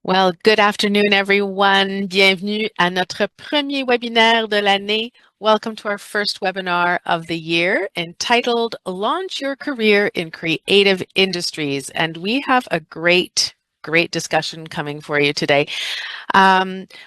Well, good afternoon, everyone. Bienvenue à notre premier webinaire de l'année. Welcome to our first webinar of the year entitled Launch Your Career in Creative Industries. And we have a great discussion coming for you today.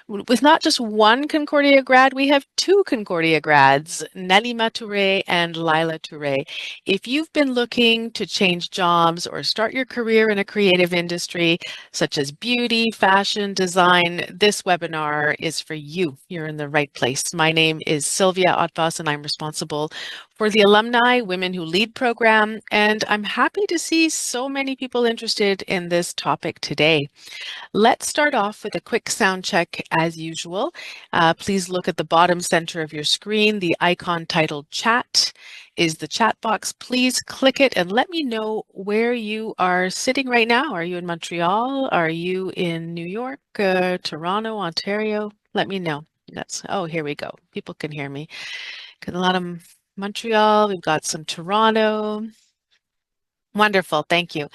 With not just one Concordia grad, we have two Concordia grads, Nalima Touré and Liela Touré. If you've been looking to change jobs or start your career in a creative industry, such as beauty, fashion, design, this webinar is for you. You're in the right place. My name is Sylvia Ottbos, and I'm responsible for the Alumni Women Who Lead program, and I'm happy to see so many people interested in this topic today. Let's start off with a quick sound check as usual. Please look at the bottom center of your screen. The icon titled chat is the chat box. Please click it and let me know where you are sitting right now. Are you in Montreal? Are you in New York, Toronto, Ontario? Let me know. Oh, here we go. People can hear me. Got a lot of Montreal. We've got some Toronto. Wonderful. Thank you.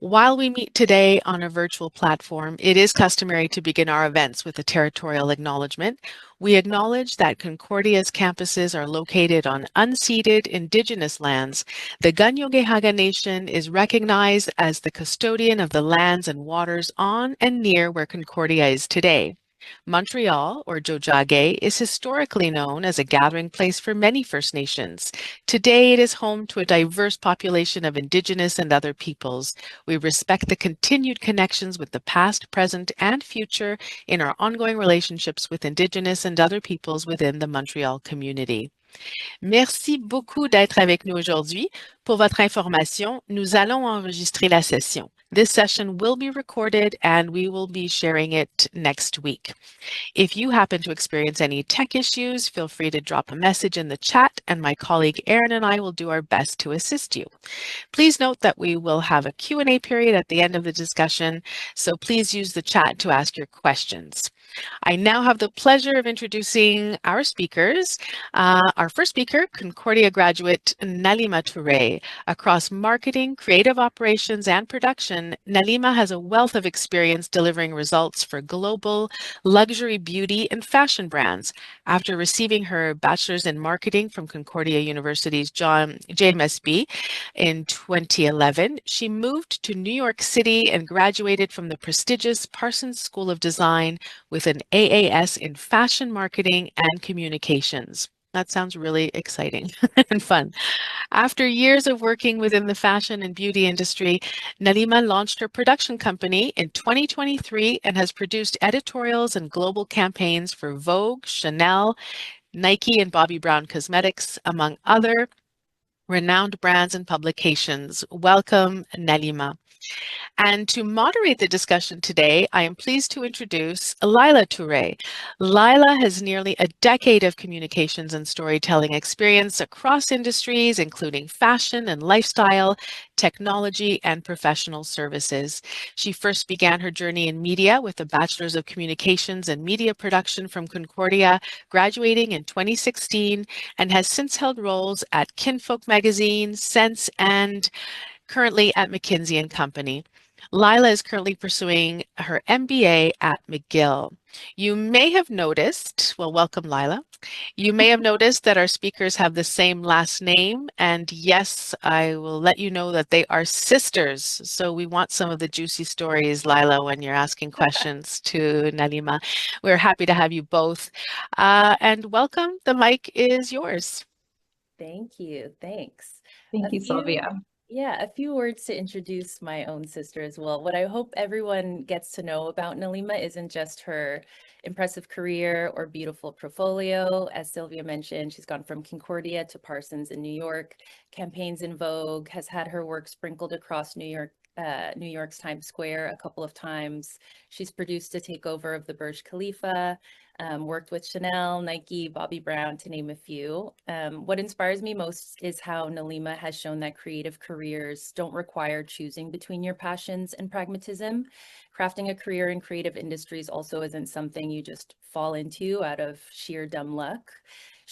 While we meet today on a virtual platform, it is customary to begin our events with a territorial acknowledgement. We acknowledge that Concordia's campuses are located on unceded Indigenous lands. The Ganyogehaga Nation is recognized as the custodian of the lands and waters on and near where Concordia is today. Montreal, or Jojage, is historically known as a gathering place for many First Nations. Today, it is home to a diverse population of Indigenous and other peoples. We respect the continued connections with the past, present, and future in our ongoing relationships with Indigenous and other peoples within the Montreal community. Merci beaucoup d'être avec nous aujourd'hui. Pour votre information, nous allons enregistrer la session. This session will be recorded and we will be sharing it next week. If you happen to experience any tech issues, feel free to drop a message in the chat and my colleague Erin and I will do our best to assist you. Please note that we will have a Q&A period at the end of the discussion, so please use the chat to ask your questions. I now have the pleasure of introducing our speakers. Our first speaker, Concordia graduate Nalima Touré. Across marketing, creative operations, and production, Nalima has a wealth of experience delivering results for global luxury beauty and fashion brands. After receiving her bachelor's in marketing from Concordia University's JMSB in 2011, she moved to New York City and graduated from the prestigious Parsons School of Design with an AAS in fashion marketing and communications. That sounds really exciting and fun. After years of working within the fashion and beauty industry, Nalima launched her production company in 2023 and has produced editorials and global campaigns for Vogue, Chanel, Nike, and Bobbi Brown Cosmetics, among other renowned brands and publications. Welcome, Nalima. And to moderate the discussion today, I am pleased to introduce Liela Touré. Liela has nearly a decade of communications and storytelling experience across industries, including fashion and lifestyle, technology, and professional services. She first began her journey in media with a Bachelor's of Communications and Media Production from Concordia, graduating in 2016, and has since held roles at Kinfolk Magazine, Sense, and currently at McKinsey Company. Liela is currently pursuing her MBA at McGill. You may have noticed, well, welcome, Liela. You may have noticed that our speakers have the same last name, and yes, I will let you know that they are sisters. So we want some of the juicy stories, Liela, when you're asking questions to Nalima. We're happy to have you both. And welcome, the mic is yours. Thank you. Thanks. Thank you, Sylvia. Yeah, a few words to introduce my own sister as well. What I hope everyone gets to know about Nalima isn't just her impressive career or beautiful portfolio. As Sylvia mentioned, she's gone from Concordia to Parsons in New York, campaigns in Vogue, has had her work sprinkled across New York's Times Square a couple of times. She's produced a takeover of the Burj Khalifa, worked with Chanel, Nike, Bobbi Brown, to name a few. What inspires me most is how Nalima has shown that creative careers don't require choosing between your passions and pragmatism. Crafting a career in creative industries also isn't something you just fall into out of sheer dumb luck.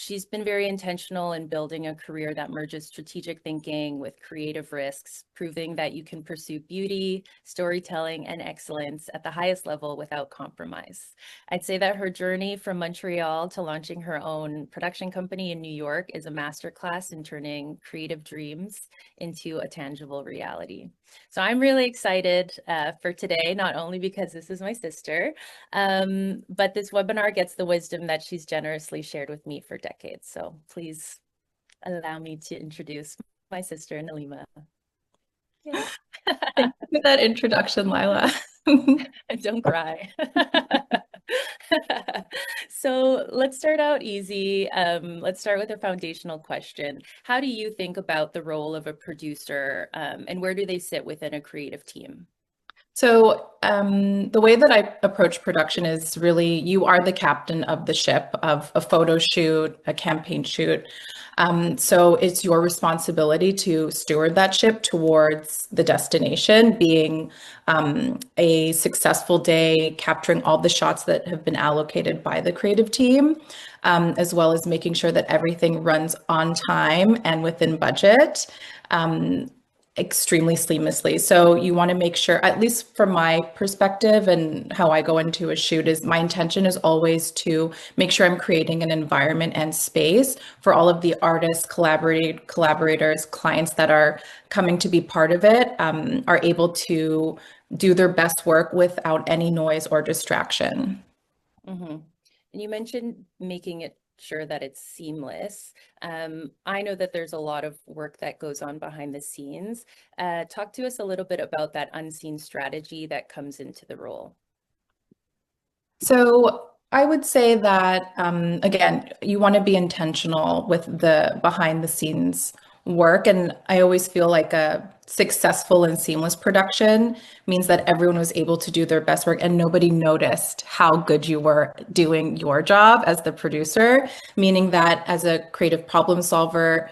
She's been very intentional in building a career that merges strategic thinking with creative risks, proving that you can pursue beauty, storytelling, and excellence at the highest level without compromise. I'd say that her journey from Montreal to launching her own production company in New York is a masterclass in turning creative dreams into a tangible reality. So I'm really excited for today, not only because this is my sister, but this webinar gets the wisdom that she's generously shared with me for decades. So please allow me to introduce my sister, Nalima. Yeah. Thank you for that introduction, Liela. Don't cry. So let's start out easy. Let's start with a foundational question. How do you think about the role of a producer, and where do they sit within a creative team? So the way that I approach production is really you are the captain of the ship of a photo shoot, a campaign shoot. So it's your responsibility to steward that ship towards the destination, being a successful day, capturing all the shots that have been allocated by the creative team, as well as making sure that everything runs on time and within budget. Extremely seamlessly. So you want to make sure, at least from my perspective and how I go into a shoot, is my intention is always to make sure I'm creating an environment and space for all of the artists, collaborators, clients that are coming to be part of it, are able to do their best work without any noise or distraction. Mm-hmm. And you mentioned making it sure that it's seamless. I know that there's a lot of work that goes on behind the scenes. Talk to us a little bit about that unseen strategy that comes into the role. So I would say that, again, you want to be intentional with the behind the scenes work. And I always feel like a successful and seamless production means that everyone was able to do their best work and nobody noticed how good you were doing your job as the producer, meaning that as a creative problem solver,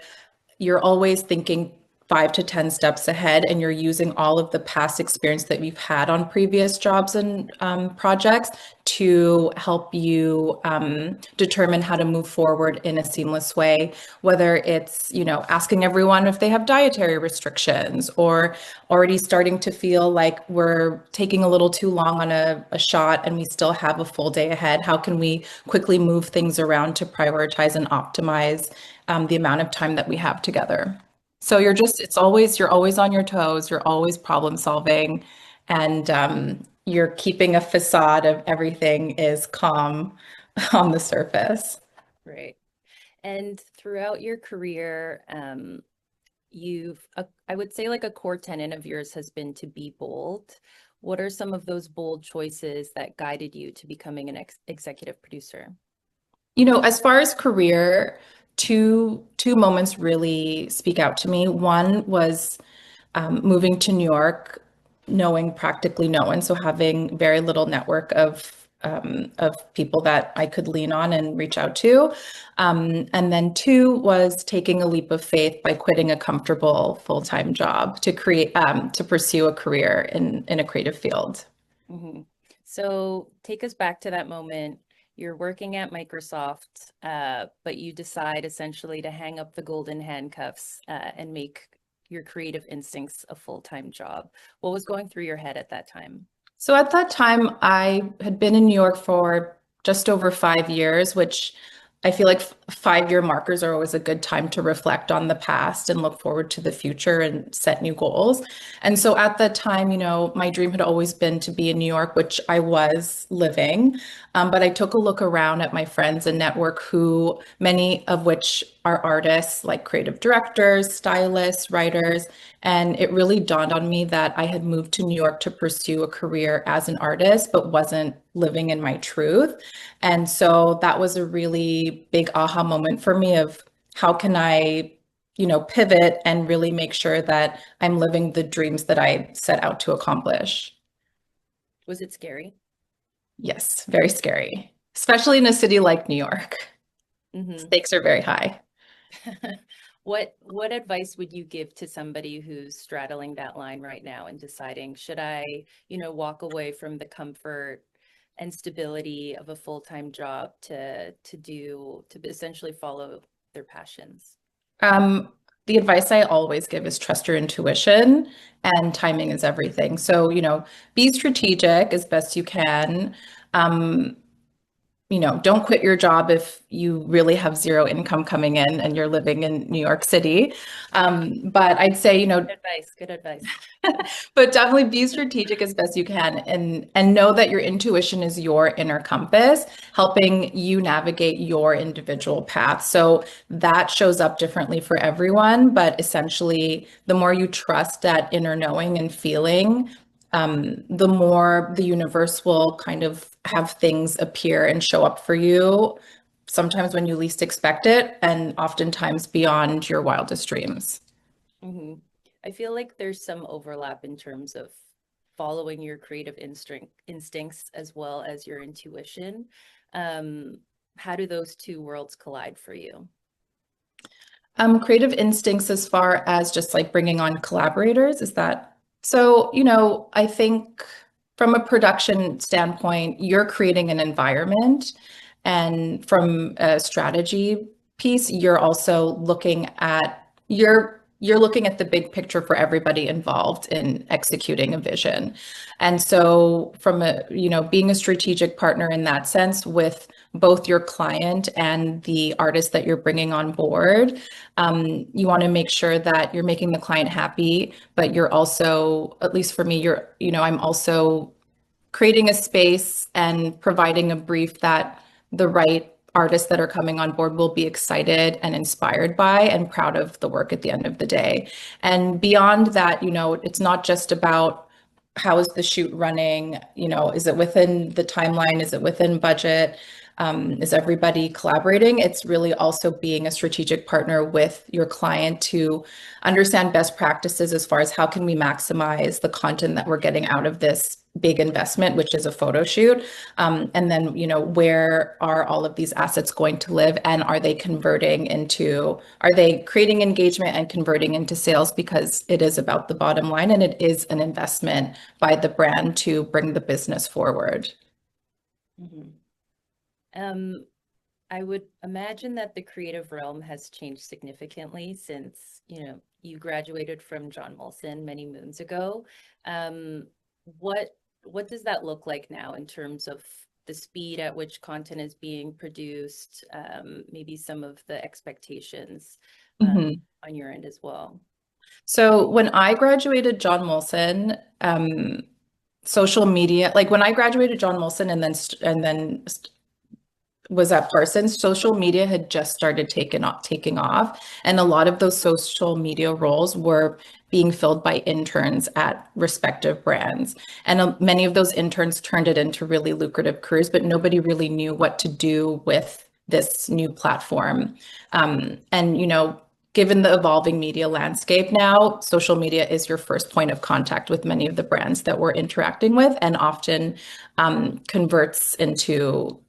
you're always thinking 5 to 10 steps ahead, and you're using all of the past experience that you've had on previous jobs and projects to help you determine how to move forward in a seamless way, whether it's, asking everyone if they have dietary restrictions or already starting to feel like we're taking a little too long on a shot and we still have a full day ahead. How can we quickly move things around to prioritize and optimize the amount of time that we have together? So you're always on your toes, you're always problem solving, and you're keeping a facade of everything is calm on the surface. Right. And throughout your career, I would say like a core tenet of yours has been to be bold. What are some of those bold choices that guided you to becoming an executive producer? As far as career, two moments really speak out to me. One was moving to New York, knowing practically no one, so having very little network of people that I could lean on and reach out to. And then two was taking a leap of faith by quitting a comfortable full-time job to pursue a career in a creative field. Mm-hmm. So take us back to that moment. You're working at Microsoft, but you decide essentially to hang up the golden handcuffs and make your creative instincts a full-time job. What was going through your head at that time? So at that time, I had been in New York for just over 5 years, which I feel like 5 year markers are always a good time to reflect on the past and look forward to the future and set new goals. And so at that time, my dream had always been to be in New York, which I was living. But I took a look around at my friends and network, who many of which are artists, like creative directors, stylists, writers. And it really dawned on me that I had moved to New York to pursue a career as an artist, but wasn't living in my truth. And so that was a really big aha moment for me of how can I, pivot and really make sure that I'm living the dreams that I set out to accomplish. Was it scary? Yes, very scary, especially in a city like New York. Mm-hmm. Stakes are very high. What advice would you give to somebody who's straddling that line right now and deciding, should I, walk away from the comfort and stability of a full-time job to essentially follow their passions? The advice I always give is trust your intuition, and timing is everything. So, be strategic as best you can. Um, don't quit your job if you really have zero income coming in and you're living in New York City. But I'd say, Good advice. but definitely be strategic as best you can, and know that your intuition is your inner compass, helping you navigate your individual path. So that shows up differently for everyone, but essentially, the more you trust that inner knowing and feeling, the more the universe will kind of have things appear and show up for you, sometimes when you least expect it, and oftentimes beyond your wildest dreams. Mm-hmm. I feel like there's some overlap in terms of following your creative instincts as well as your intuition. How do those two worlds collide for you? Creative instincts as far as just like bringing on collaborators, is that so? I think from a production standpoint, you're creating an environment, and from a strategy piece, you're also looking at you're looking at the big picture for everybody involved in executing a vision. And so from being a strategic partner in that sense with both your client and the artist that you're bringing on board, you want to make sure that you're making the client happy, but you're also, at least for me, I'm also creating a space and providing a brief that the right artists that are coming on board will be excited and inspired by and proud of the work at the end of the day. And beyond that, it's not just about how is the shoot running, is it within the timeline, is it within budget, is everybody collaborating? It's really also being a strategic partner with your client to understand best practices as far as how can we maximize the content that we're getting out of this big investment, which is a photo shoot. And then, where are all of these assets going to live, and are they creating engagement and converting into sales? Because it is about the bottom line, and it is an investment by the brand to bring the business forward. Mm-hmm. I would imagine that the creative realm has changed significantly since, you graduated from John Molson many moons ago. What does that look like now in terms of the speed at which content is being produced, maybe some of the expectations on your end as well? So when I graduated John Molson, social media, like when I graduated John Molson and then was at Parsons, social media had just started taking off. And a lot of those social media roles were being filled by interns at respective brands. And many of those interns turned it into really lucrative careers, but nobody really knew what to do with this new platform. Given the evolving media landscape now, social media is your first point of contact with many of the brands that we're interacting with, and often converts into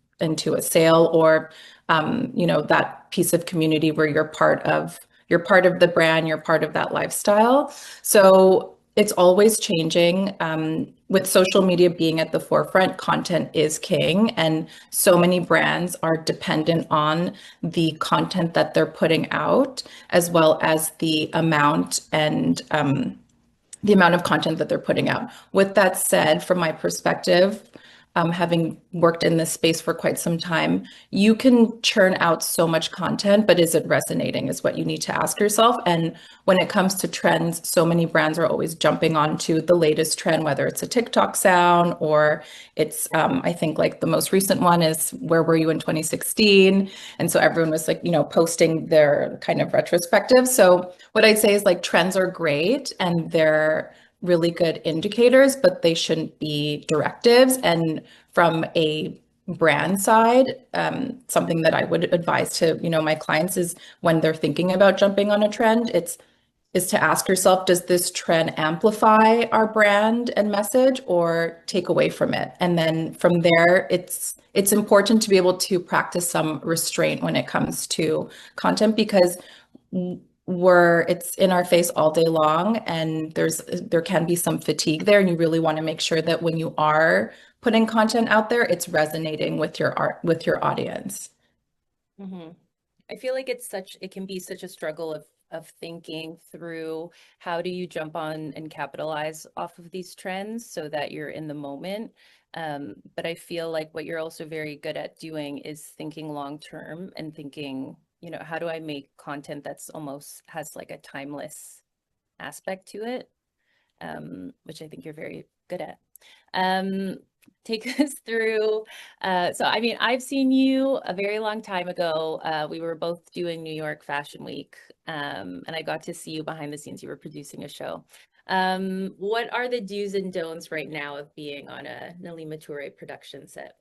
a sale, or that piece of community where you're part of the brand, you're part of that lifestyle. So it's always changing. With social media being at the forefront, content is king, and so many brands are dependent on the content that they're putting out, as well as the amount of content that they're putting out. With that said, from my perspective, having worked in this space for quite some time, you can churn out so much content, but is it resonating is what you need to ask yourself. And when it comes to trends, so many brands are always jumping onto the latest trend, whether it's a TikTok sound or it's, I think like the most recent one is Where Were You in 2016? And so everyone was like, posting their kind of retrospective. So what I'd say is like trends are great and they're really good indicators, but they shouldn't be directives. And from a brand side, something that I would advise to, my clients is when they're thinking about jumping on a trend, is to ask yourself, does this trend amplify our brand and message or take away from it? And then from there, it's important to be able to practice some restraint when it comes to content, because it's in our face all day long, and there can be some fatigue there, and you really want to make sure that when you are putting content out there, it's resonating with your audience. Mm-hmm. I feel like it can be such a struggle of thinking through how do you jump on and capitalize off of these trends so that you're in the moment. But I feel like what you're also very good at doing is thinking long term and thinking, how do I make content that's almost has like a timeless aspect to it, which I think you're very good at. Take us through. So, I mean, I've seen you a very long time ago. We were both doing New York Fashion Week, and I got to see you behind the scenes. You were producing a show. What are the do's and don'ts right now of being on a Nalima Touré production set?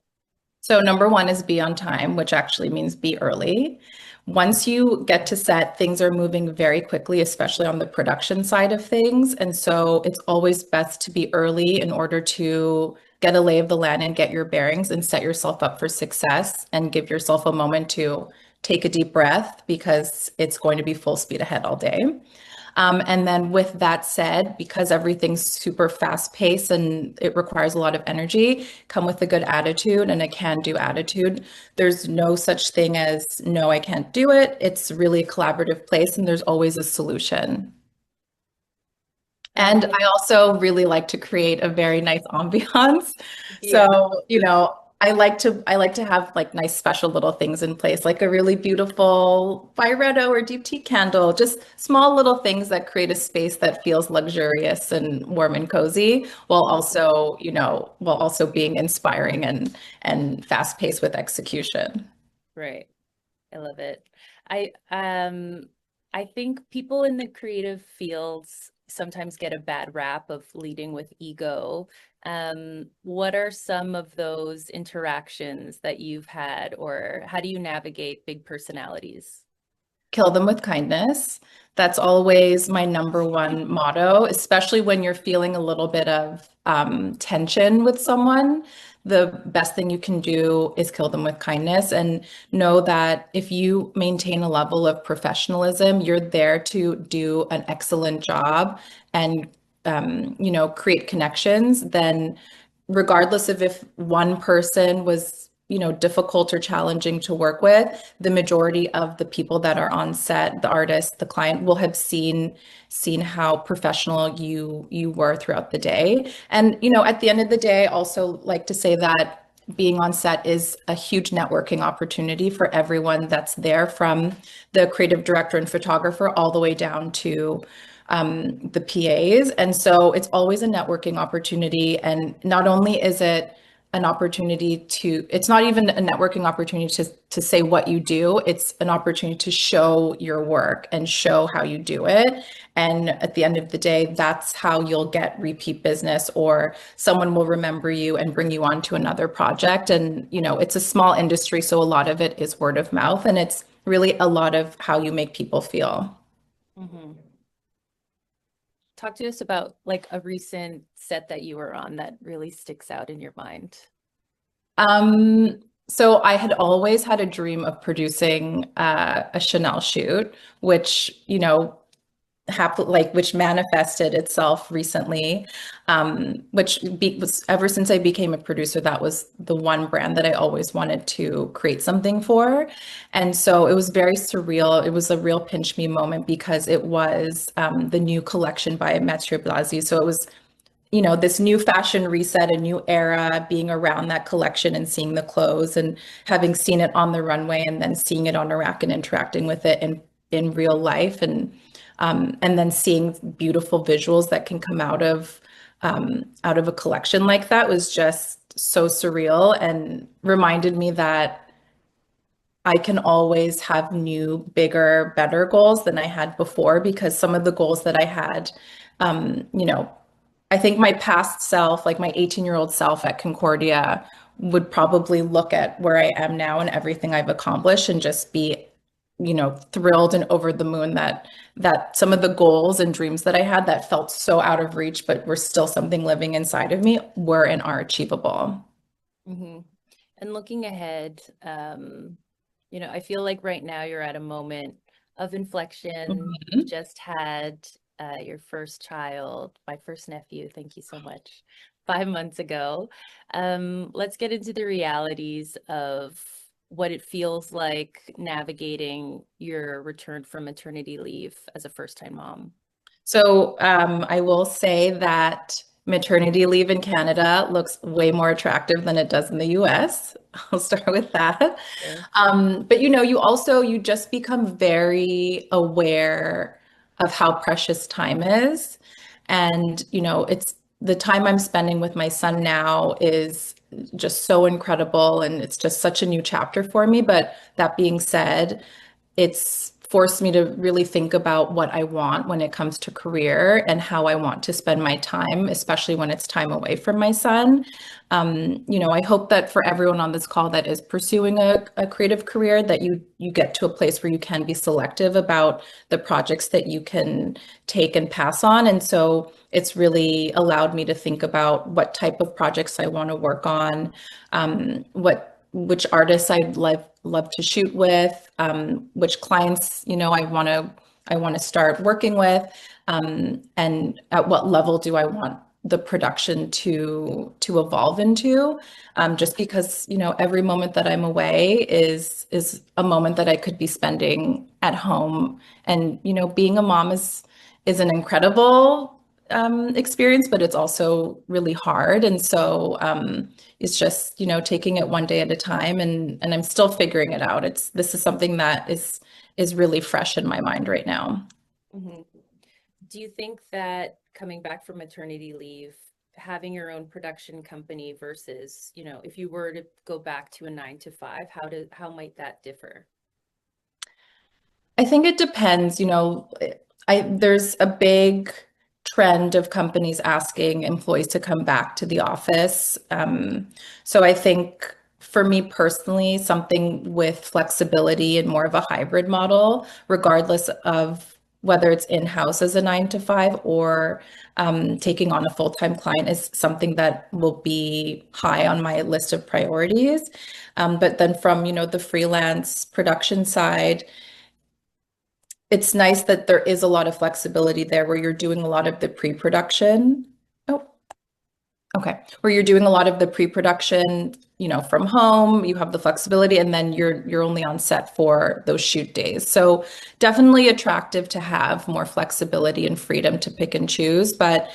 So number one is be on time, which actually means be early. Once you get to set, things are moving very quickly, especially on the production side of things. And so it's always best to be early in order to get a lay of the land and get your bearings and set yourself up for success and give yourself a moment to take a deep breath because it's going to be full speed ahead all day. And then with that said, because everything's super fast paced and it requires a lot of energy, come with a good attitude and a can-do attitude. There's no such thing as, no, I can't do it. It's really a collaborative place and there's always a solution. And I also really like to create a very nice ambiance. Yeah. So, I like to have like nice special little things in place, like a really beautiful Byretto or deep tea candle, just small little things that create a space that feels luxurious and warm and cozy, while also being inspiring and fast-paced with execution. Right. I love it. I think people in the creative fields sometimes get a bad rap of leading with ego. What are some of those interactions that you've had, or how do you navigate big personalities? Kill them with kindness. That's always my number one motto, especially when you're feeling a little bit of tension with someone. The best thing you can do is kill them with kindness and know that if you maintain a level of professionalism, you're there to do an excellent job and create connections. Then regardless of if one person was difficult or challenging to work with, the majority of the people that are on set, the artist, the client, will have seen how professional you were throughout the day. And at the end of the day, I also like to say that being on set is a huge networking opportunity for everyone that's there, from the creative director and photographer all the way down to the PAs. And so it's always a networking opportunity. And not only is it it's not even a networking opportunity to say what you do, it's an opportunity to show your work and show how you do it. And at the end of the day, that's how you'll get repeat business, or someone will remember you and bring you on to another project. And, it's a small industry, so a lot of it is word of mouth, and it's really a lot of how you make people feel. Mm-hmm. Talk to us about like a recent set that you were on that really sticks out in your mind. So I had always had a dream of producing a Chanel shoot, which, which manifested itself recently, was ever since I became a producer, that was the one brand that I always wanted to create something for. And so it was very surreal. It was a real pinch me moment because it was the new collection by Mathieu Blasi. So it was this new fashion reset, a new era, being around that collection and seeing the clothes and having seen it on the runway and then seeing it on a rack and interacting with it in real life, and then seeing beautiful visuals that can come out of a collection like that was just so surreal and reminded me that I can always have new, bigger, better goals than I had before, because some of the goals that I had, I think my past self, like my 18-year-old self at Concordia, would probably look at where I am now and everything I've accomplished and just be, thrilled and over the moon that some of the goals and dreams that I had that felt so out of reach, but were still something living inside of me, were and are achievable. Mm-hmm. And looking ahead, I feel like right now you're at a moment of inflection. Mhm. You just had your first child, my first nephew. Thank you so much. 5 months ago. Let's get into the realities of what it feels like navigating your return from maternity leave as a first-time mom. So I will say that maternity leave in Canada looks way more attractive than it does in the US. I'll start with that. Sure. But you just become very aware of how precious time is. And, it's the time I'm spending with my son now is just so incredible. And it's just such a new chapter for me. But that being said, it's forced me to really think about what I want when it comes to career and how I want to spend my time, especially when it's time away from my son. I hope that for everyone on this call that is pursuing a creative career, that you get to a place where you can be selective about the projects that you can take and pass on. And so it's really allowed me to think about what type of projects I want to work on, which artists I'd love to shoot with, which clients, I want to start working with, and at what level do I want the production to evolve into, just because every moment that I'm away is a moment that I could be spending at home. And being a mom is an incredible experience, but it's also really hard. And so it's just taking it one day at a time, and I'm still figuring it out. This is something that is really fresh in my mind right now. Mhm. Do you think that coming back from maternity leave, having your own production company versus, if you were to go back to a 9 to 5, how might that differ? I think it depends. There's a big trend of companies asking employees to come back to the office. So I think for me personally, something with flexibility and more of a hybrid model, regardless of whether it's in-house as a 9 to 5 or taking on a full-time client, is something that will be high on my list of priorities. But then from, the freelance production side, it's nice that there is a lot of flexibility there where you're doing a lot of the pre-production. Oh, okay. Where you're doing a lot of the pre-production, from home, you have the flexibility, and then you're only on set for those shoot days. So definitely attractive to have more flexibility and freedom to pick and choose. But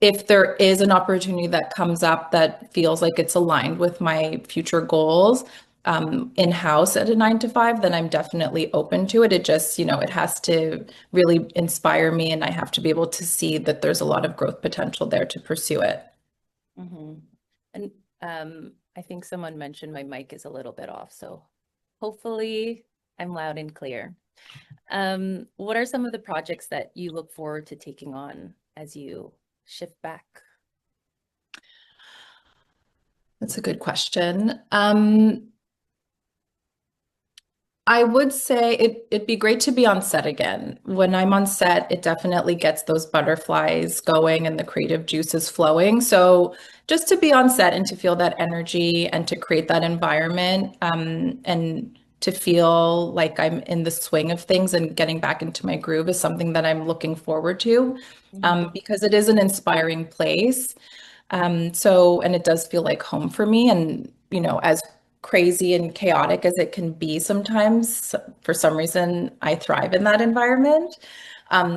if there is an opportunity that comes up that feels like it's aligned with my future goals, in-house at a 9 to 5, then I'm definitely open to it. It just, it has to really inspire me, and I have to be able to see that there's a lot of growth potential there to pursue it. Mm-hmm. And I think someone mentioned my mic is a little bit off, so hopefully I'm loud and clear. What are some of the projects that you look forward to taking on as you shift back? That's a good question. I would say it'd be great to be on set again. When I'm on set, it definitely gets those butterflies going and the creative juices flowing. So just to be on set and to feel that energy and to create that environment, and to feel like I'm in the swing of things and getting back into my groove is something that I'm looking forward to, because it is an inspiring place. And it does feel like home for me. And, as crazy and chaotic as it can be sometimes, for some reason, I thrive in that environment.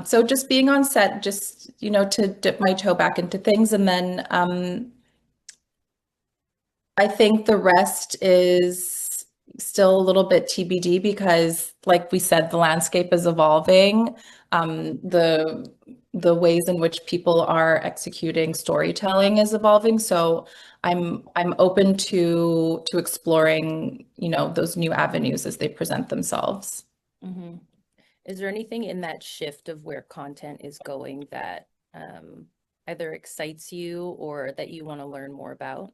So just being on set, just, to dip my toe back into things. And then I think the rest is still a little bit TBD because, like we said, the landscape is evolving. The ways in which people are executing storytelling is evolving. So I'm open to exploring, those new avenues as they present themselves. Mm-hmm. Is there anything in that shift of where content is going that either excites you or that you want to learn more about?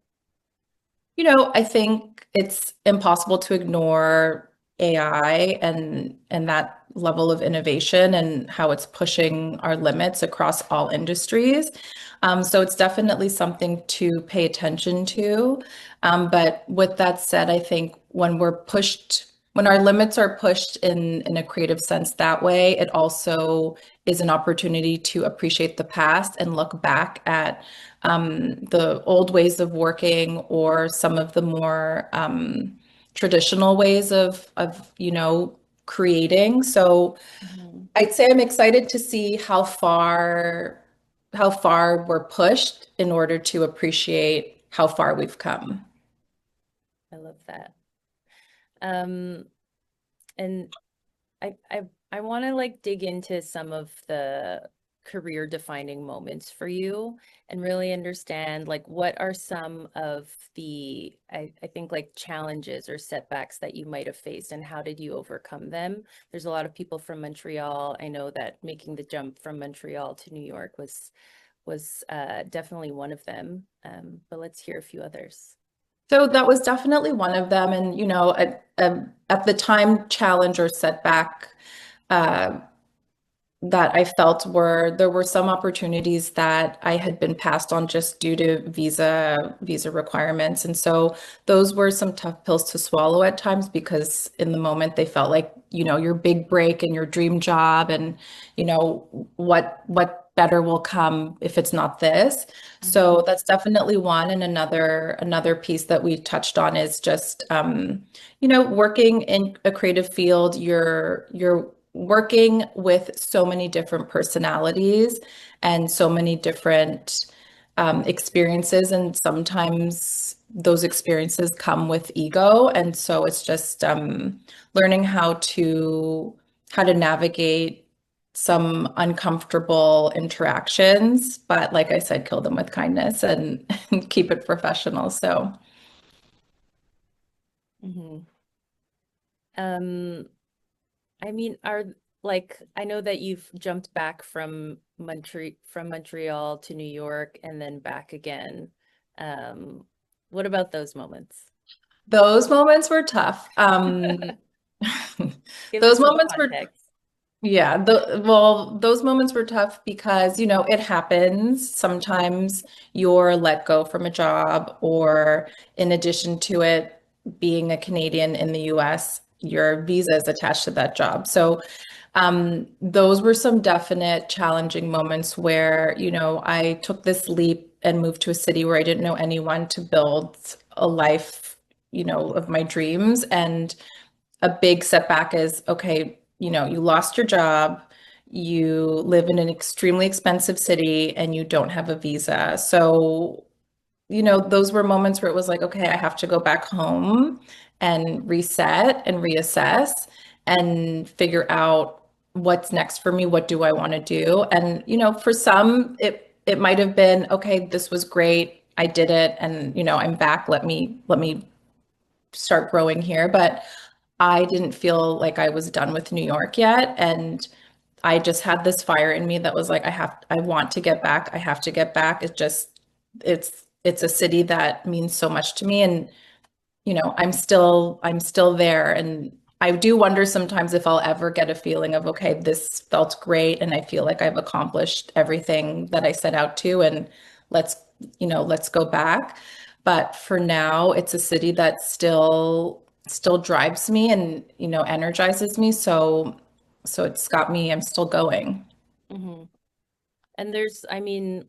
I think it's impossible to ignore AI and that level of innovation and how it's pushing our limits across all industries. So it's definitely something to pay attention to. But with that said, I think when we're pushed when our limits are pushed in a creative sense that way, it also is an opportunity to appreciate the past and look back at the old ways of working or some of the more traditional ways of creating. So I'd say I'm excited to see how far we're pushed in order to appreciate how far we've come. I love that. Um, and I want to like dig into some of the career defining moments for you and really understand like what are some of the I think like challenges or setbacks that you might have faced and how did you overcome them? There's a lot of people from Montreal. I know that making the jump from Montreal to New York was definitely one of them. But let's hear a few others. So that was definitely one of them. And, at the time, challenge or setback uh, that I felt there were some opportunities that I had been passed on just due to visa requirements. And so those were some tough pills to swallow at times because in the moment they felt like, your big break and your dream job and, what better will come if it's not this. So that's definitely one. And another piece that we touched on is just working in a creative field, you're working with so many different personalities and so many different experiences, and sometimes those experiences come with ego. And so it's just learning how to navigate some uncomfortable interactions, but like I said, kill them with kindness and keep it professional. So Mhm. Um, I mean, I know that you've jumped back from Montreal to New York and then back again. Um, what about those moments? those moments were tough. Give us Those some moments were context. Yeah, well, those moments were tough because, it happens. Sometimes you're let go from a job, or in addition to it, being a Canadian in the US, your visa is attached to that job. So, those were some definite challenging moments where, I took this leap and moved to a city where I didn't know anyone to build a life, of my dreams. And a big setback is, okay, you lost your job, you live in an extremely expensive city, and you don't have a visa. So, those were moments where it was like, okay, I have to go back home and reset and reassess and figure out what's next for me. What do I want to do? And, for some, it might have been, okay, this was great. I did it, and I'm back. Let me start growing here. But I didn't feel like I was done with New York yet. And I just had this fire in me that was like, I want to get back. I have to get back. It's a city that means so much to me. And, I'm still there. And I do wonder sometimes if I'll ever get a feeling of, okay, this felt great. And I feel like I've accomplished everything that I set out to. And let's, let's go back. But for now, it's a city that still drives me and, energizes me. So it's got me, I'm still going. Hmm. And I mean,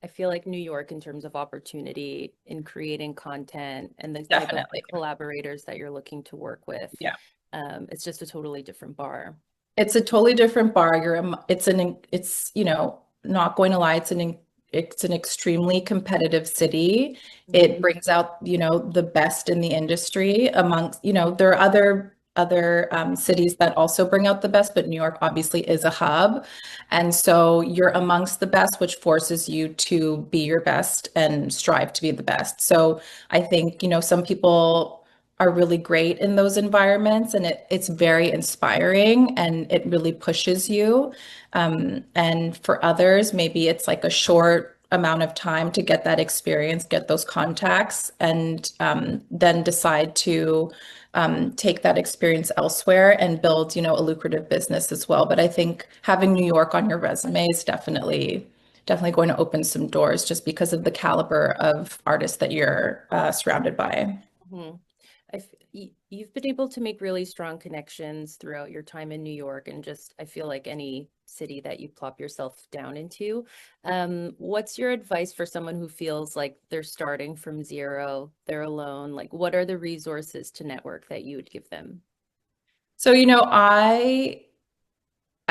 I feel like New York in terms of opportunity in creating content and the type of Definitely. collaborators that you're looking to work with, Yeah. it's just a totally different bar. It's a totally different bar. It's, not going to lie, it's an extremely competitive city. It brings out, the best in the industry amongst, there are other cities that also bring out the best, but New York obviously is a hub. And so you're amongst the best, which forces you to be your best and strive to be the best. So I think, some people are really great in those environments, and it's very inspiring and it really pushes you. And for others, maybe it's like a short amount of time to get that experience, get those contacts, and then decide to take that experience elsewhere and build, a lucrative business as well. But I think having New York on your resume is definitely going to open some doors just because of the caliber of artists that you're surrounded by. Mhm. you've been able to make really strong connections throughout your time in New York, and just I feel like any city that you plop yourself down into. What's your advice for someone who feels like they're starting from zero, they're alone? Like, what are the resources to network that you would give them? So,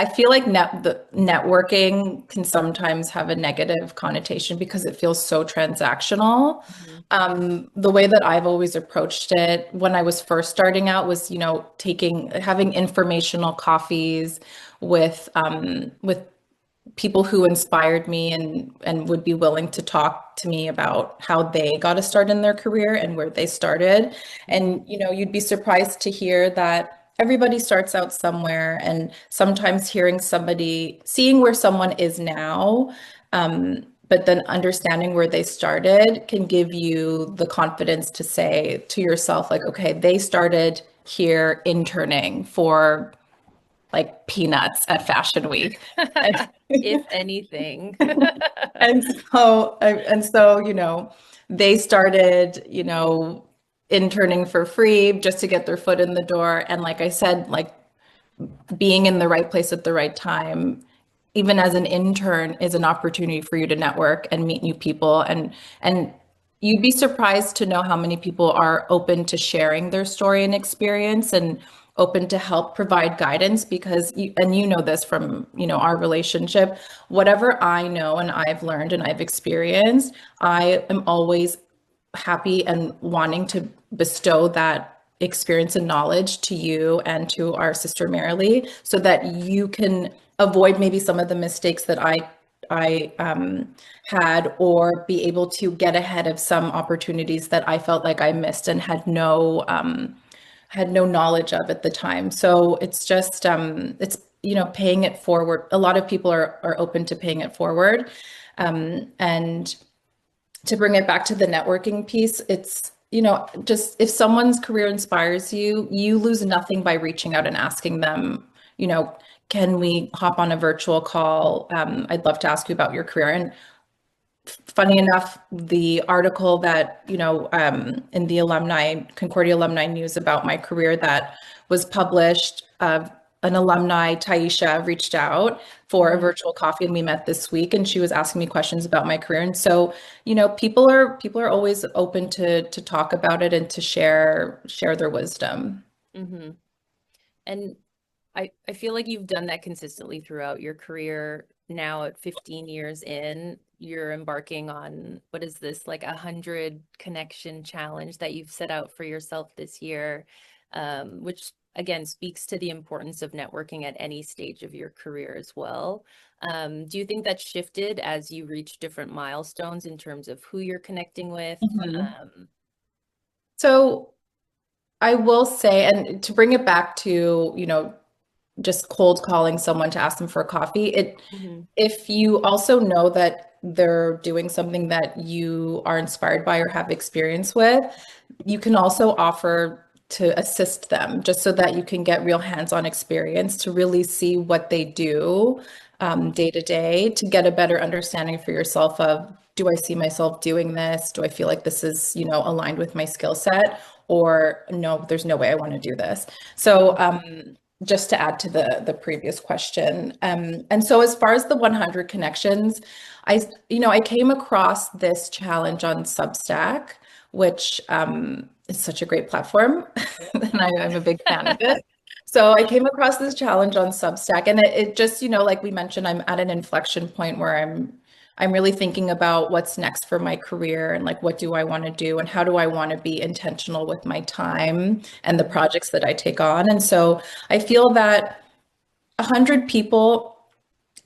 I feel like the networking can sometimes have a negative connotation because it feels so transactional. Mhm. The way that I've always approached it when I was first starting out was, having informational coffees with people who inspired me and would be willing to talk to me about how they got a start in their career and where they started. And you'd be surprised to hear that everybody starts out somewhere, and sometimes seeing where someone is now, but then understanding where they started can give you the confidence to say to yourself, like, okay, they started here interning for like peanuts at Fashion Week. If anything. And so, they started, interning for free just to get their foot in the door. And like I said, like being in the right place at the right time, even as an intern, is an opportunity for you to network and meet new people. And you'd be surprised to know how many people are open to sharing their story and experience and open to help provide guidance, because and this from our relationship, whatever I know and I've learned and I've experienced, I am always happy and wanting to bestow that experience and knowledge to you and to our sister Marilee, so that you can avoid maybe some of the mistakes that I had, or be able to get ahead of some opportunities that I felt like I missed and had no knowledge of at the time. So it's just it's paying it forward. A lot of people are open to paying it forward, and to bring it back to the networking piece, it's just if someone's career inspires you, you lose nothing by reaching out and asking them, can we hop on a virtual call? I'd love to ask you about your career. And funny enough, the article that, in the Concordia alumni news about my career that was published, an alumni, Taisha, reached out for a virtual coffee, and we met this week, and she was asking me questions about my career. And so, people are always open to talk about it and to share their wisdom. Mm-hmm. And I feel like you've done that consistently throughout your career. Now at 15 years in, you're embarking on, what is this, like 100 connection challenge that you've set out for yourself this year, which again speaks to the importance of networking at any stage of your career as well. Do you think that shifted as you reach different milestones in terms of who you're connecting with? So I will say, and to bring it back to, just cold calling someone to ask them for a coffee, if you also know that they're doing something that you are inspired by or have experience with, you can also offer to assist them, just so that you can get real hands-on experience to really see what they do day to day, to get a better understanding for yourself of, do I see myself doing this? Do I feel like this is, aligned with my skill set? Or no, there's no way I want to do this. So just to add to the previous question. And so as far as the 100 connections, I came across this challenge on Substack, which is such a great platform, and I'm a big fan of it. So I came across this challenge on Substack, and it just, like we mentioned, I'm at an inflection point where I'm really thinking about what's next for my career, and like, what do I want to do, and how do I want to be intentional with my time and the projects that I take on. And so I feel that 100 people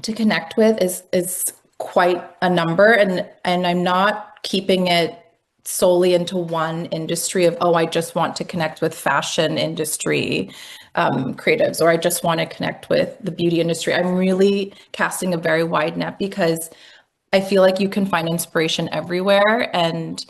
to connect with is quite a number, and I'm not keeping it solely into one industry of, oh, I just want to connect with fashion industry creatives, or I just want to connect with the beauty industry. I'm really casting a very wide net, because I feel like you can find inspiration everywhere. And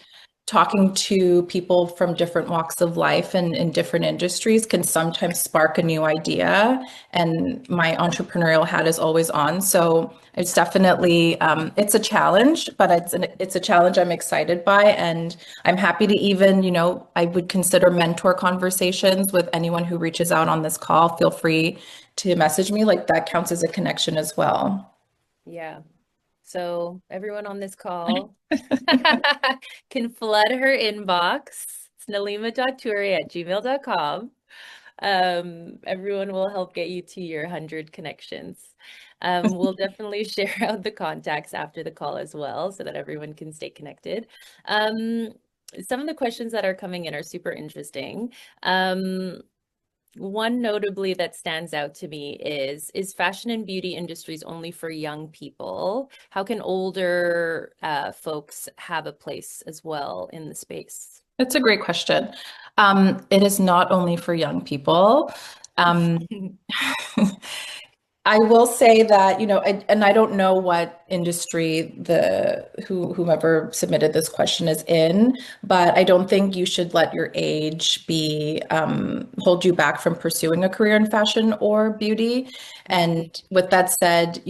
talking to people from different walks of life and in different industries can sometimes spark a new idea. And my entrepreneurial hat is always on. So it's definitely, it's a challenge, but it's a challenge I'm excited by. And I'm happy to even, I would consider mentor conversations with anyone who reaches out on this call. Feel free to message me. Like, that counts as a connection as well. Yeah. So everyone on this call can flood her inbox. It's nalima.toure@gmail.com. Everyone will help get you to your 100 connections. We'll definitely share out the contacts after the call as well so that everyone can stay connected. Some of the questions that are coming in are super interesting. One notably that stands out to me is fashion and beauty industries only for young people? How can older folks have a place as well in the space? That's a great question. It is not only for young people. I will say that, and I don't know what industry whomever submitted this question is in, but I don't think you should let your age hold you back from pursuing a career in fashion or beauty. And with that said,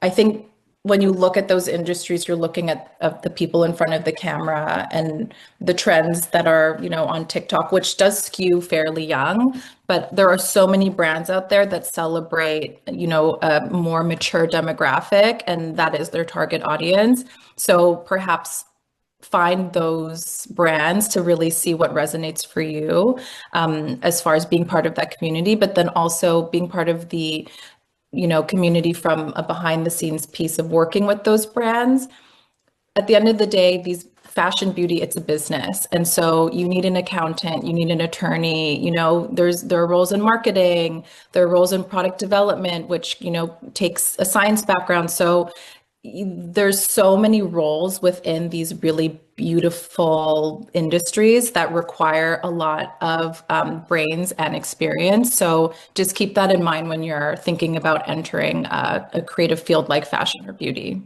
I think when you look at those industries, you're looking at the people in front of the camera and the trends that are, on TikTok, which does skew fairly young. But there are so many brands out there that celebrate, a more mature demographic, and that is their target audience. So perhaps find those brands to really see what resonates for you, as far as being part of that community, but then also being part of the community from a behind the scenes piece of working with those brands. At the end of the day, these fashion beauty, it's a business. And so you need an accountant, you need an attorney, there are roles in marketing, there are roles in product development, which, takes a science background. So there's so many roles within these really beautiful industries that require a lot of brains and experience. So just keep that in mind when you're thinking about entering a creative field like fashion or beauty.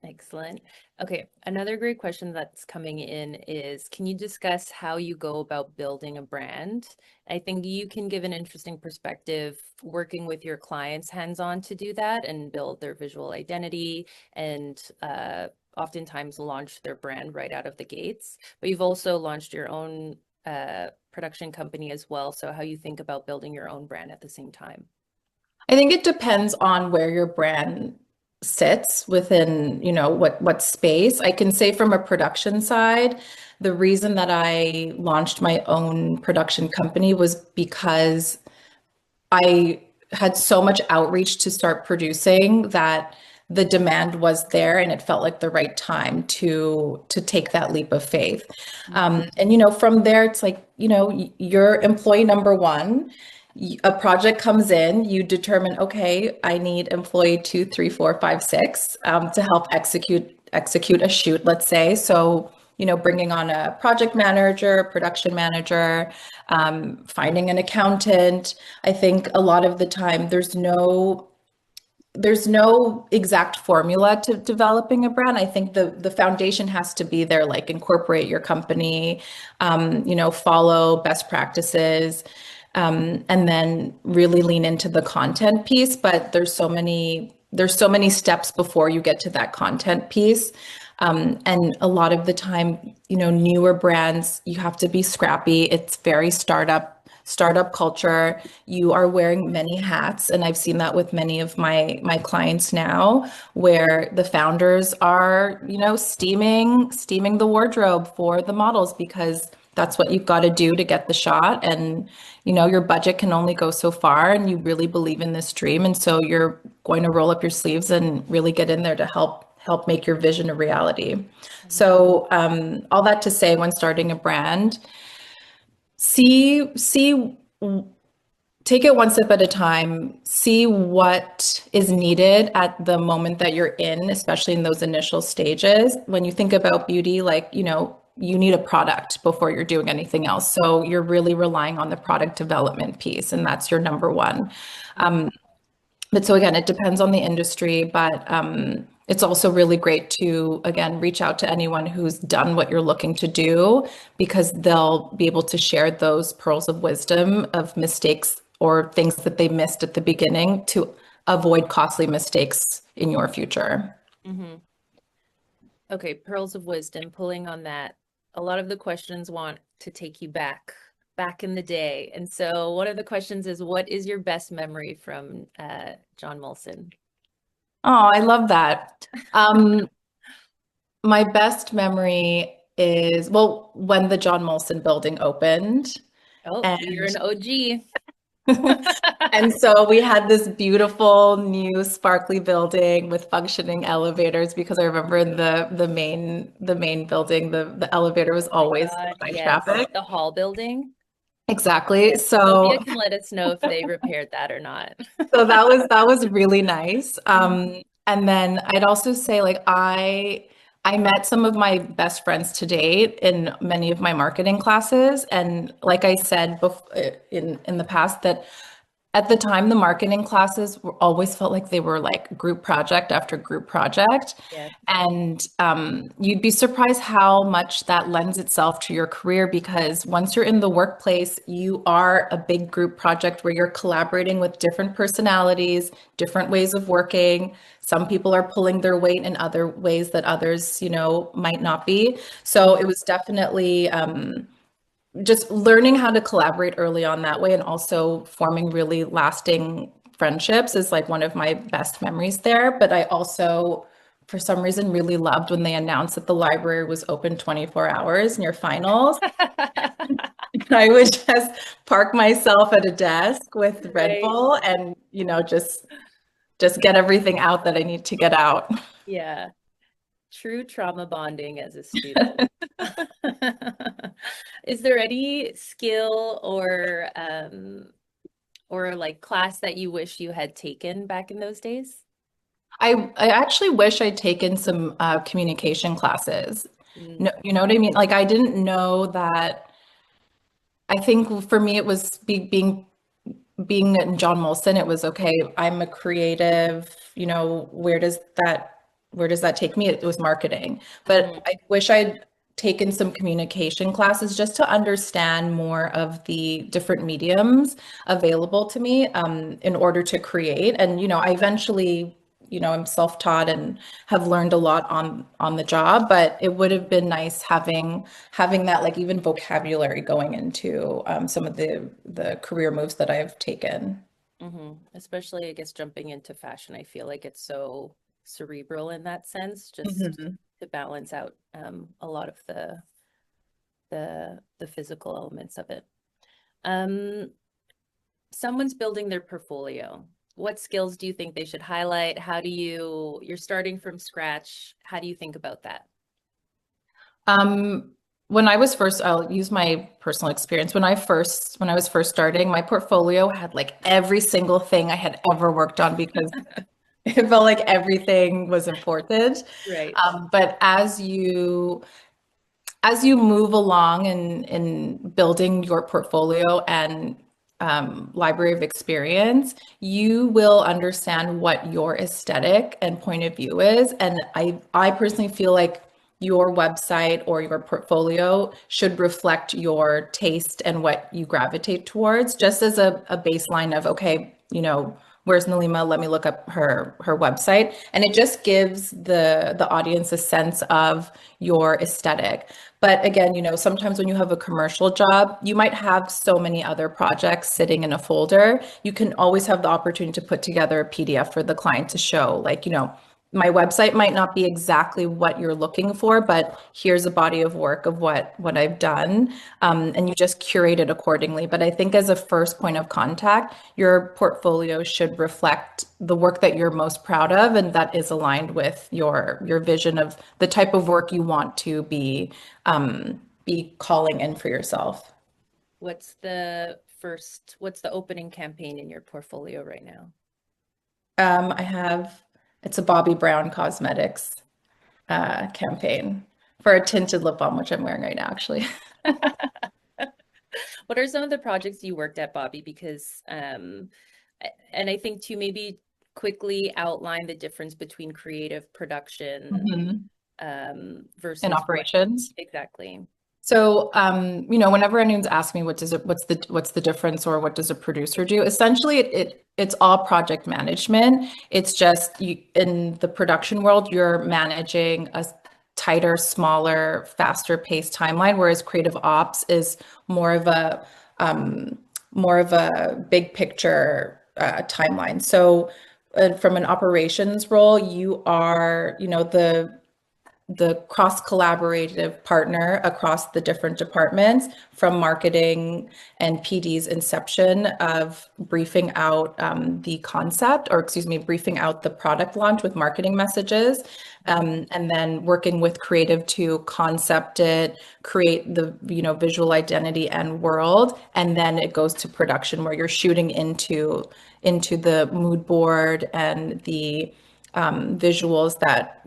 Excellent. Okay, another great question that's coming in is, can you discuss how you go about building a brand? I think you can give an interesting perspective working with your clients hands-on to do that and build their visual identity and oftentimes launch their brand right out of the gates. But you've also launched your own production company as well. So how you think about building your own brand at the same time? I think it depends on where your brand sits within, what space. I can say from a production side, the reason that I launched my own production company was because I had so much outreach to start producing that the demand was there and it felt like the right time to take that leap of faith. And from there, it's like, you're employee number one. A project comes in, you determine, okay, I need employee 2, 3, 4, 5, 6 to help execute a shoot, let's say. So, bringing on a project manager, production manager, finding an accountant. I think a lot of the time there's no exact formula to developing a brand. I think the foundation has to be there, like incorporate your company, follow best practices. And then really lean into the content piece, but there's so many steps before you get to that content piece. And a lot of the time, newer brands, you have to be scrappy. It's very startup culture. You are wearing many hats. And I've seen that with many of my clients now, where the founders are, steaming the wardrobe for the models because that's what you've got to do to get the shot. And, your budget can only go so far and you really believe in this dream. And so you're going to roll up your sleeves and really get in there to help make your vision a reality. So all that to say, when starting a brand, take it one step at a time, see what is needed at the moment that you're in, especially in those initial stages. When you think about beauty, like, you need a product before you're doing anything else. So you're really relying on the product development piece, and that's your number one. But so again, it depends on the industry, but it's also really great to, again, reach out to anyone who's done what you're looking to do, because they'll be able to share those pearls of wisdom of mistakes or things that they missed at the beginning to avoid costly mistakes in your future. Mm-hmm. Okay, pearls of wisdom, pulling on that. A lot of the questions want to take you back in the day. And so one of the questions is, what is your best memory from John Molson? Oh, I love that. My best memory is, well, when the John Molson building opened. Oh, And you're an OG. and so we had this beautiful new sparkly building with functioning elevators, because I remember in the main building, the elevator was always high Yes, traffic. the hall building. Exactly. So Sophia can let us know if they repaired that or not. so that was really nice. And then I'd also say, like, I met some of my best friends to date in many of my marketing classes, and like I said in the past, that at the time, the marketing classes always felt like they were like group project after group project. Yeah. And you'd be surprised how much that lends itself to your career, because once you're in the workplace, you are a big group project where you're collaborating with different personalities, different ways of working. Some people are pulling their weight in other ways that others, might not be. So it was definitely just learning how to collaborate early on that way, and also forming really lasting friendships is like one of my best memories there. But I also, for some reason, really loved when they announced that the library was open 24 hours near finals. I would just park myself at a desk with Red Bull and, just get everything out that I need to get out. Yeah. True trauma bonding as a student. Is there any skill or like class that you wish you had taken back in those days? I actually wish I'd taken some communication classes. Mm. No, you know what I mean? Like, I didn't know that. I think for me, it was being in John Molson. It was okay. I'm a creative. Where does that take me? It was marketing, but I wish I'd taken some communication classes just to understand more of the different mediums available to me in order to create. And I eventually, I'm self-taught and have learned a lot on the job, but it would have been nice having that, like, even vocabulary going into some of the career moves that I've taken. Especially, I guess, jumping into fashion, I feel like it's so cerebral in that sense, just Mhm. to balance out a lot of the physical elements of it. Someone's building their portfolio. What skills do you think they should highlight? You're starting from scratch. How do you think about that? When I was first, I'll use my personal experience. When I was first starting, my portfolio had like every single thing I had ever worked on, because it felt like everything was important. Right. But as you move along in building your portfolio and library of experience, you will understand what your aesthetic and point of view is. And I personally feel like your website or your portfolio should reflect your taste and what you gravitate towards, just as a baseline of, okay, where's Nalima? Let me look up her website. And it just gives the audience a sense of your aesthetic. But again, sometimes when you have a commercial job, you might have so many other projects sitting in a folder. You can always have the opportunity to put together a PDF for the client to show, like, my website might not be exactly what you're looking for, but here's a body of work of what I've done, and you just curate it accordingly. But I think as a first point of contact, your portfolio should reflect the work that you're most proud of, and that is aligned with your vision of the type of work you want to be calling in for yourself. What's the opening campaign in your portfolio right now? It's a Bobbi Brown Cosmetics campaign for a tinted lip balm, which I'm wearing right now, actually. What are some of the projects you worked at, Bobbi? Because, and I think too, maybe quickly outline the difference between creative production versus and operations. Exactly. So, whenever anyone's asked me what's the difference or what does a producer do, essentially it's all project management. It's just in the production world, you're managing a tighter, smaller, faster paced timeline, whereas creative ops is more of a big picture timeline. So, from an operations role, you are, the cross-collaborative partner across the different departments, from marketing and PD's inception of briefing out the concept, or excuse me, briefing out the product launch with marketing messages, and then working with creative to concept it, create the visual identity and world, and then it goes to production where you're shooting into the mood board and the visuals that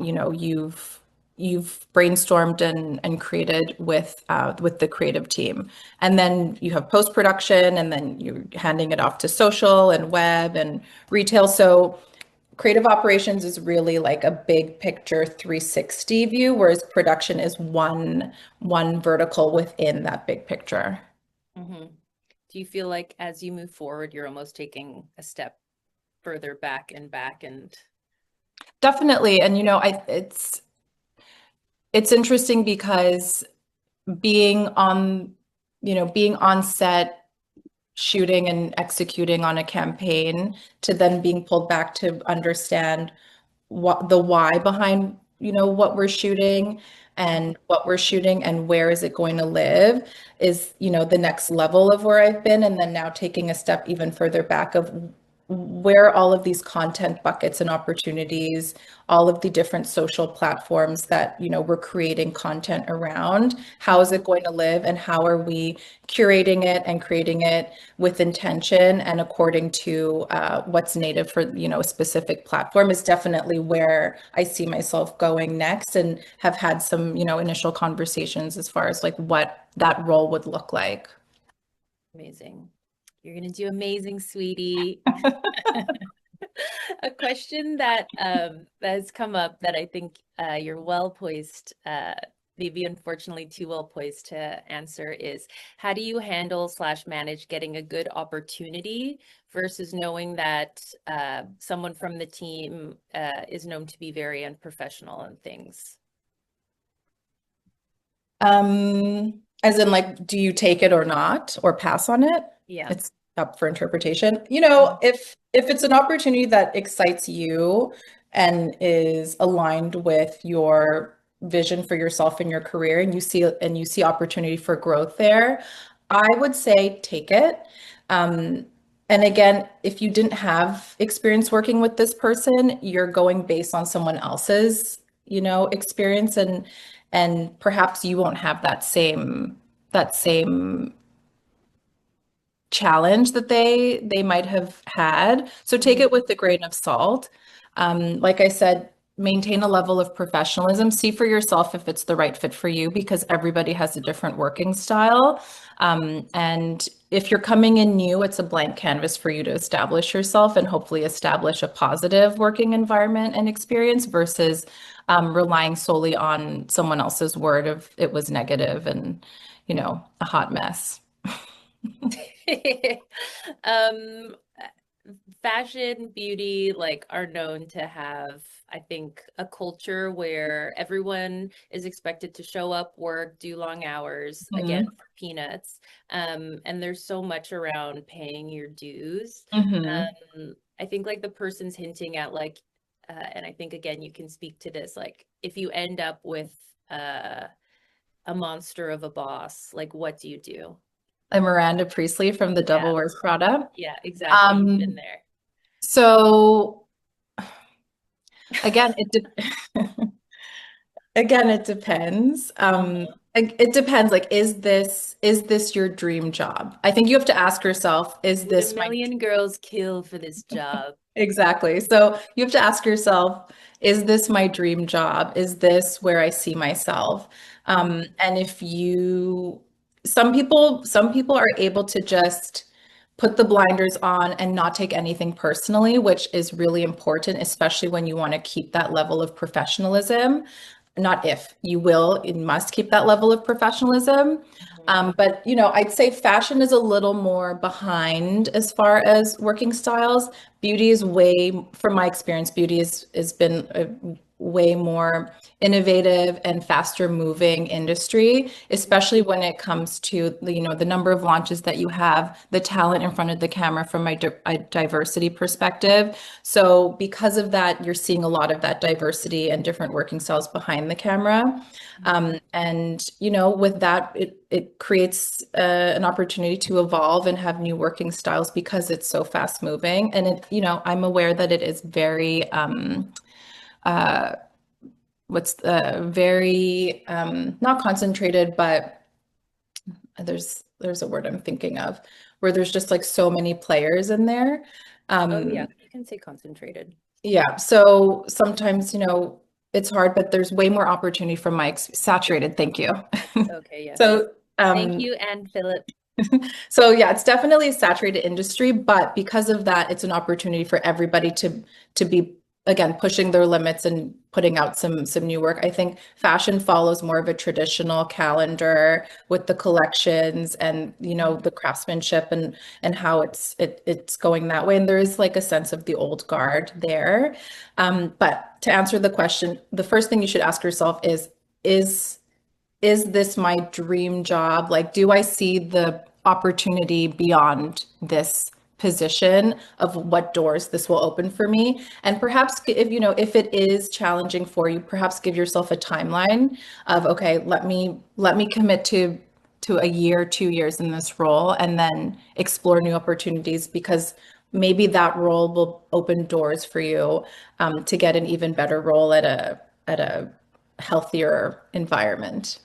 you've brainstormed and created with the creative team. And then you have post-production, and then you're handing it off to social and web and retail. So creative operations is really like a big picture 360 view, whereas production is one vertical within that big picture. Mm-hmm. Do you feel like as you move forward, you're almost taking a step further back and Definitely. And it's interesting because being on set, shooting and executing on a campaign, to then being pulled back to understand what the why behind what we're shooting and where is it going to live is the next level of where I've been. And then now taking a step even further back of where all of these content buckets and opportunities, all of the different social platforms that we're creating content around, how is it going to live, and how are we curating it and creating it with intention and according to what's native for a specific platform, is definitely where I see myself going next, and have had some initial conversations as far as like what that role would look like. Amazing. You're going to do amazing, sweetie. A question that has come up that I think you're well poised, maybe unfortunately too well poised to answer, is how do you handle / manage getting a good opportunity versus knowing that someone from the team is known to be very unprofessional and things? As in, like, do you take it or not, or pass on it? Yeah. It's up for interpretation. If it's an opportunity that excites you and is aligned with your vision for yourself and your career, and you see opportunity for growth there, I would say take it. And again, if you didn't have experience working with this person, you're going based on someone else's, experience, and perhaps you won't have that same challenge that they might have had. So take it with a grain of salt. Like I said, maintain a level of professionalism. See for yourself if it's the right fit for you, because everybody has a different working style. And if you're coming in new, it's a blank canvas for you to establish yourself and hopefully establish a positive working environment and experience, versus relying solely on someone else's word of it was negative and, a hot mess. Fashion, beauty, are known to have, I think, a culture where everyone is expected to show up, work, do long hours, again, for peanuts. And there's so much around paying your dues. I think the person's hinting at and I think, again, you can speak to this, if you end up with a monster of a boss, what do you do? A Miranda Priestley from the Devil Wears Prada. Yeah, exactly. You've been there. So again, it depends. It depends. Like, is this your dream job? I think you have to ask yourself, is this a million girls kill for this job? Exactly. So you have to ask yourself, is this my dream job? Is this where I see myself? And some people are able to just put the blinders on and not take anything personally, which is really important, especially when you want to keep that level of professionalism. Not if, you will, you must keep that level of professionalism. But I'd say fashion is a little more behind as far as working styles. Beauty is from my experience, beauty has been a way more innovative and faster moving industry, especially when it comes to the number of launches that you have, the talent in front of the camera from a diversity perspective. So because of that, you're seeing a lot of that diversity and different working styles behind the camera. And with that, it creates an opportunity to evolve and have new working styles because it's so fast moving. And I'm aware that it is very very not concentrated, but there's a word I'm thinking of where there's just like so many players in there. Oh yeah, you can say concentrated. Yeah, so sometimes it's hard, but there's way more opportunity from saturated. Thank you. Okay, yes. So thank you, and Philip. So yeah, it's definitely a saturated industry, but because of that, it's an opportunity for everybody to be, again, pushing their limits and putting out some new work. I think fashion follows more of a traditional calendar with the collections and the craftsmanship and how it's going that way. And there is like a sense of the old guard there. But to answer the question, the first thing you should ask yourself is this my dream job? Like, do I see the opportunity beyond this position of what doors this will open for me? And perhaps if it is challenging for you, perhaps give yourself a timeline of, okay, let me commit to a year, 2 years in this role, and then explore new opportunities, because maybe that role will open doors for you to get an even better role at a healthier environment.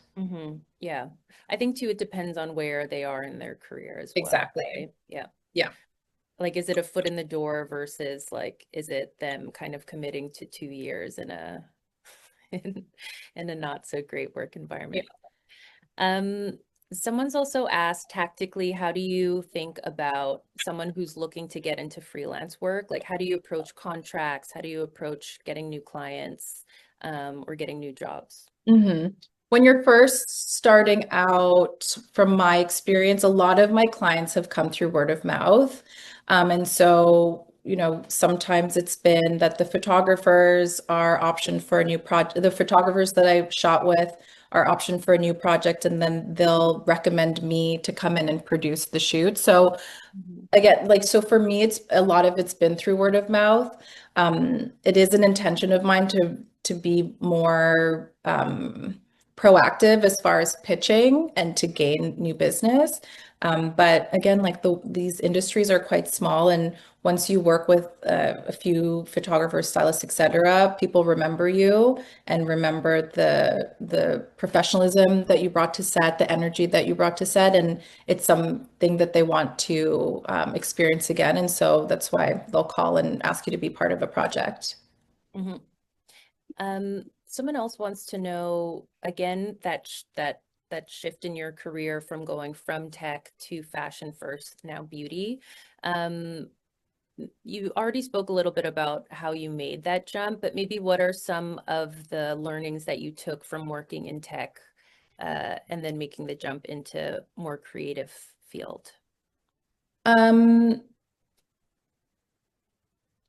Yeah, I think too, it depends on where they are in their career as well. Exactly. Right? Yeah. Yeah. Like, is it a foot in the door versus like, is it them kind of committing to 2 years in a in a not so great work environment? Yeah. Someone's also asked, tactically, how do you think about someone who's looking to get into freelance work? Like, how do you approach contracts? How do you approach getting new clients or getting new jobs? When you're first starting out, from my experience, a lot of my clients have come through word of mouth. And so, sometimes it's been that the photographers are optioned for a new project. The photographers that I shot with are optioned for a new project, and then they'll recommend me to come in and produce the shoot. So again, so for me, a lot of it's been through word of mouth. It is an intention of mine to be more proactive as far as pitching and to gain new business. But again, these industries are quite small, and once you work with a few photographers, stylists, etc., people remember you and remember the professionalism that you brought to set, the energy that you brought to set, and it's something that they want to experience again. And so that's why they'll call and ask you to be part of a project. Someone else wants to know, again, that shift in your career from going from tech to fashion first, now beauty. You already spoke a little bit about how you made that jump, but maybe what are some of the learnings that you took from working in tech and then making the jump into more creative field?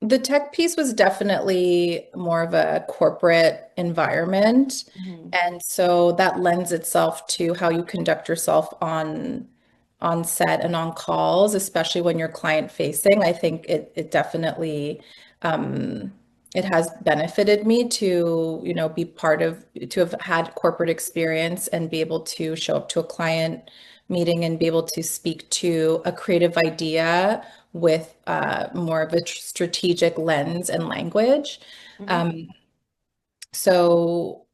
The tech piece was definitely more of a corporate environment. And so that lends itself to how you conduct yourself on set and on calls, especially when you're client facing. I think it definitely it has benefited me to, be to have had corporate experience and be able to show up to a client meeting and be able to speak to a creative idea with more of a strategic lens and language. So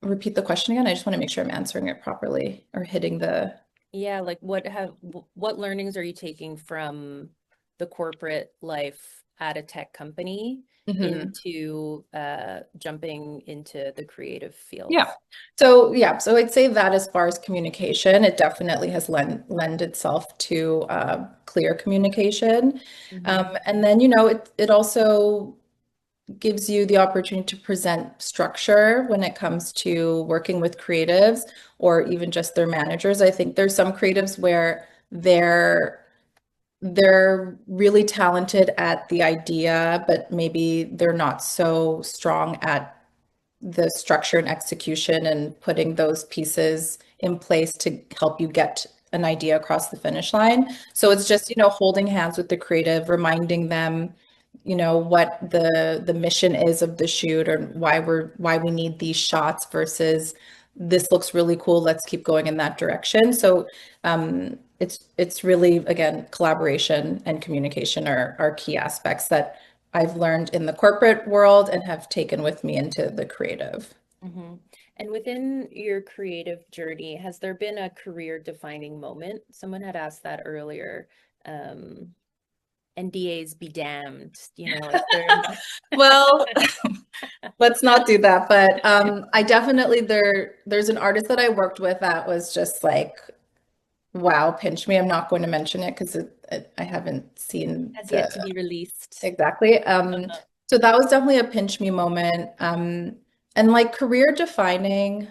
repeat the question again. I just want to make sure I'm answering it properly or hitting the... Yeah, like what learnings are you taking from the corporate life at a tech company into jumping into the creative fields? Yeah. So I'd say that as far as communication, it definitely has lend itself to clear communication. And then, it also gives you the opportunity to present structure when it comes to working with creatives or even just their managers. I think there's some creatives where they're really talented at the idea, but maybe they're not so strong at the structure and execution and putting those pieces in place to help you get an idea across the finish line. So it's just, holding hands with the creative, reminding them, what the mission is of the shoot or why we need these shots versus this looks really cool, let's keep going in that direction. So it's really, again, collaboration and communication are key aspects that I've learned in the corporate world and have taken with me into the creative. And within your creative journey, has there been a career defining moment? Someone had asked that earlier. NDAs be damned, is there... Well, let's not do that. But I definitely, there's an artist that I worked with that was just like, wow, pinch me. I'm not going to mention it because I haven't seen has yet to be released. Exactly. So that was definitely a pinch me moment. And like career defining,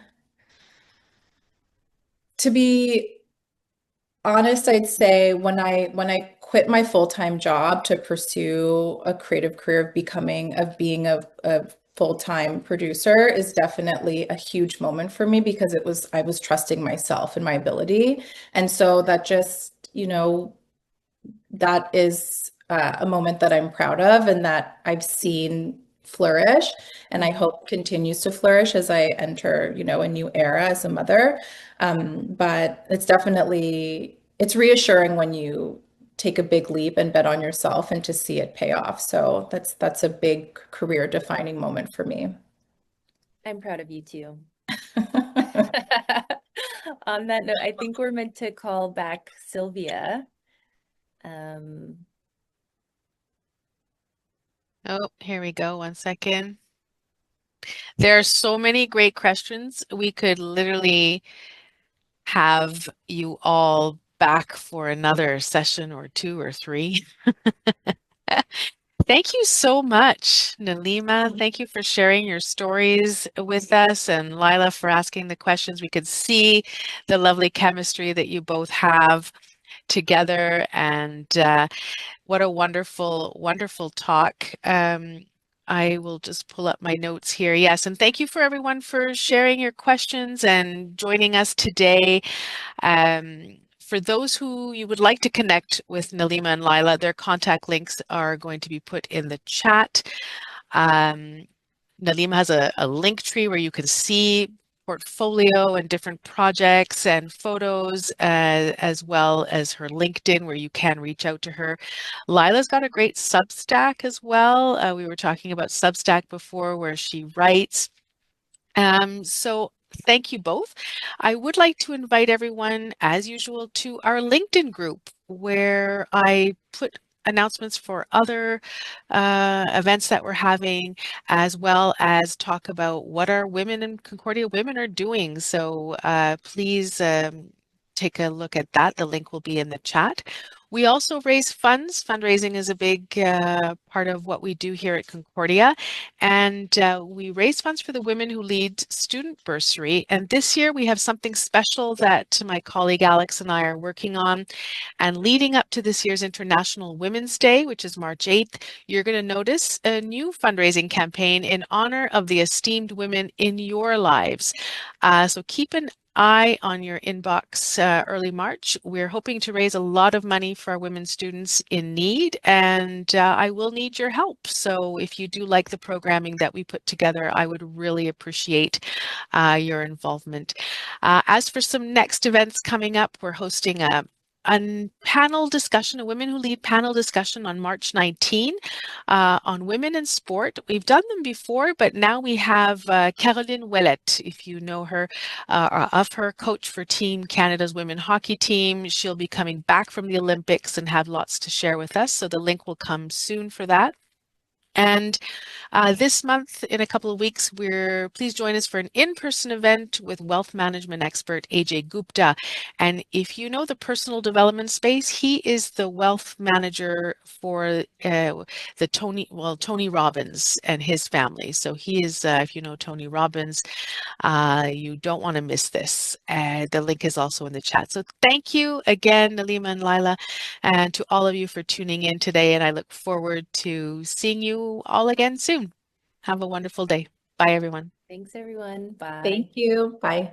to be honest, I'd say when I quit my full-time job to pursue a creative career of being a full-time producer is definitely a huge moment for me because I was trusting myself and my ability. And so that just, that is a moment that I'm proud of and that I've seen flourish and I hope continues to flourish as I enter, a new era as a mother. But it's reassuring when you take a big leap and bet on yourself and to see it pay off. So that's a big career defining moment for me. I'm proud of you too. On that note, I think we're meant to call back Sylvia. Oh, here we go. 1 second. There are so many great questions. We could literally have you all back for another session or 2 or 3. Thank you so much, Nalima. Thank you for sharing your stories with us, and Liela for asking the questions. We could see the lovely chemistry that you both have together, and what a wonderful, wonderful talk. I will just pull up my notes here. Yes, and thank you for everyone for sharing your questions and joining us today. For those who you would like to connect with Nalima and Liela, their contact links are going to be put in the chat. Nalima has a link tree where you can see portfolio and different projects and photos, as well as her LinkedIn where you can reach out to her. Lila's got a great Substack as well. We were talking about Substack before where she writes. So thank you both. I would like to invite everyone, as usual, to our LinkedIn group where I put announcements for other events that we're having, as well as talk about what our women in Concordia women are doing. So please take a look at that. The link will be in the chat. We also raise funds. Fundraising is a big part of what we do here at Concordia. And we raise funds for the Women Who Lead student bursary. And this year we have something special that my colleague Alex and I are working on. And leading up to this year's International Women's Day, which is March 8th, you're going to notice a new fundraising campaign in honor of the esteemed women in your lives. So keep an eye on your inbox early March. We're hoping to raise a lot of money for our women students in need, and I will need your help. So if you do like the programming that we put together, I would really appreciate your involvement. As for some next events coming up, we're hosting a panel discussion, a Women Who Lead panel discussion on March 19 on women in sport. We've done them before, but now we have Caroline Ouellet, if you know her, of her, coach for Team Canada's women hockey team. She'll be coming back from the Olympics and have lots to share with us. So the link will come soon for that. And this month, in a couple of weeks, please join us for an in-person event with wealth management expert AJ Gupta. And if you know the personal development space, he is the wealth manager for Tony Robbins and his family. So he is, if you know Tony Robbins, you don't want to miss this. The link is also in the chat. So thank you again, Nalima and Liela, and to all of you for tuning in today. And I look forward to seeing you all again soon. Have a wonderful day. Bye, everyone. Thanks, everyone. Bye. Thank you. Bye.